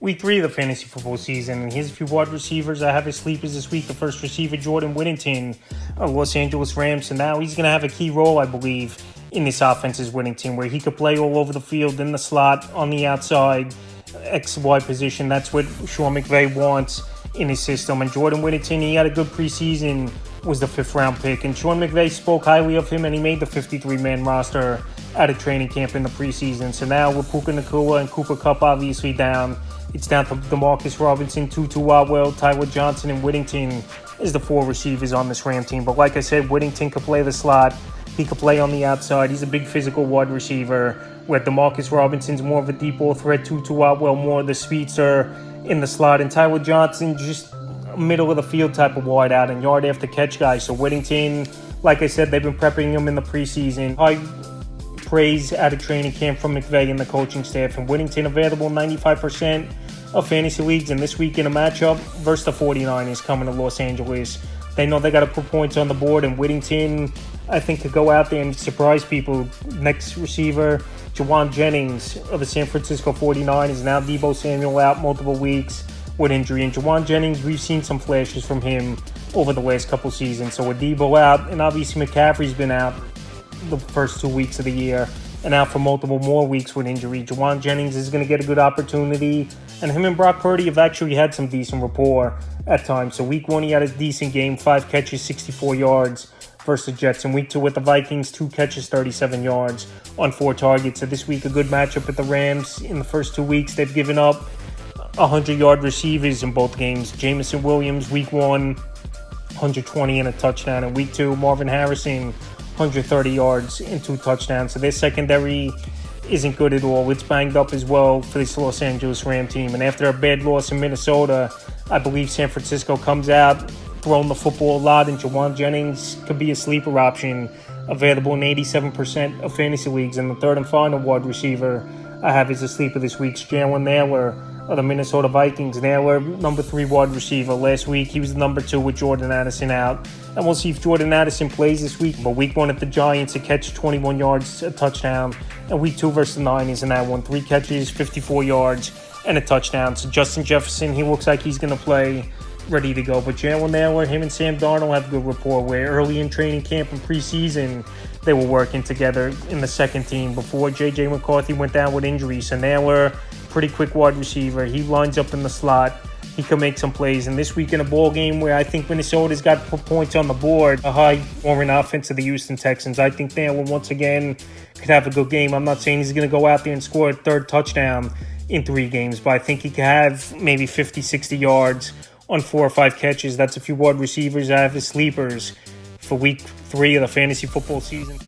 Week 3 of the fantasy football season, and here's a few wide receivers I have as sleepers this week. The first receiver, Jordan Whittington, Los Angeles Rams, and now he's going to have a key role, I believe, in this offense's winning team, where he could play all over the field, in the slot, on the outside, XY position. That's what Sean McVay wants in his system. And Jordan Whittington, he had a good preseason, was the 5th round pick, and Sean McVay spoke highly of him, and he made the 53-man roster at a training camp in the preseason. So now with Puka Nacua and Cooper Kupp obviously down, it's down to DeMarcus Robinson, Tutu Atwell, Tyler Johnson, and Whittington is the 4 receivers on this Ram team. But like I said, Whittington could play the slot. He could play on the outside. He's a big physical wide receiver, where DeMarcus Robinson's more of a deep ball threat, Tutu Atwell more of the speedster in the slot, and Tyler Johnson just middle of the field type of wide out and yard after catch guy. So Whittington, like I said, they've been prepping him in the preseason. High praise at a training camp from McVay and the coaching staff. And Whittington available 95% of fantasy leagues. And this week in a matchup versus the 49ers coming to Los Angeles, they know they got to put points on the board. And Whittington, I think, could go out there and surprise people. Next receiver, Jauan Jennings of the San Francisco 49ers. Now Deebo Samuel out multiple weeks with injury. And Jauan Jennings, we've seen some flashes from him over the last couple seasons. So with Deebo out, and obviously McCaffrey's been out the first 2 weeks of the year and out for multiple more weeks with injury, Jauan Jennings is going to get a good opportunity. And him and Brock Purdy have actually had some decent rapport at times. So week 1, he had a decent game, 5 catches, 64 yards versus the Jets. And week 2 with the Vikings, 2 catches, 37 yards on 4 targets. So this week, a good matchup with the Rams. In the first 2 weeks, they've given up 100-yard receivers in both games. Jameson Williams, week 1, 120 and a touchdown. And week 2, Marvin Harrison, 130 yards and 2 touchdowns. So their secondary isn't good at all. It's banged up as well for this Los Angeles Ram team. And after a bad loss in Minnesota, I believe San Francisco comes out throwing the football a lot, and Jauan Jennings could be a sleeper option, available in 87% of fantasy leagues. And the third and final wide receiver I have as a sleeper this week, Jalen Nailor of the Minnesota Vikings. Nailor, number 3 wide receiver. Last week, he was number 2 with Jordan Addison out. And we'll see if Jordan Addison plays this week. But week 1 at the Giants, a catch, 21 yards, a touchdown. And week 2 versus the Niners in that one, 3 catches, 54 yards, and a touchdown. So Justin Jefferson, he looks like he's going to play, ready to go. But Jalen Nailor, him and Sam Darnold have good rapport, where early in training camp and preseason, they were working together in the second team before J.J. McCarthy went down with injury. So Nailor, pretty quick wide receiver. He lines up in the slot. He can make some plays. And this week in a ball game where I think Minnesota's got to put points on the board, a high-scoring offense of the Houston Texans, I think Nailor once again could have a good game. I'm not saying he's going to go out there and score a 3rd touchdown in 3 games, but I think he could have maybe 50, 60 yards on 4 or 5 catches. That's a few wide receivers I have as sleepers for week 3 of the fantasy football season.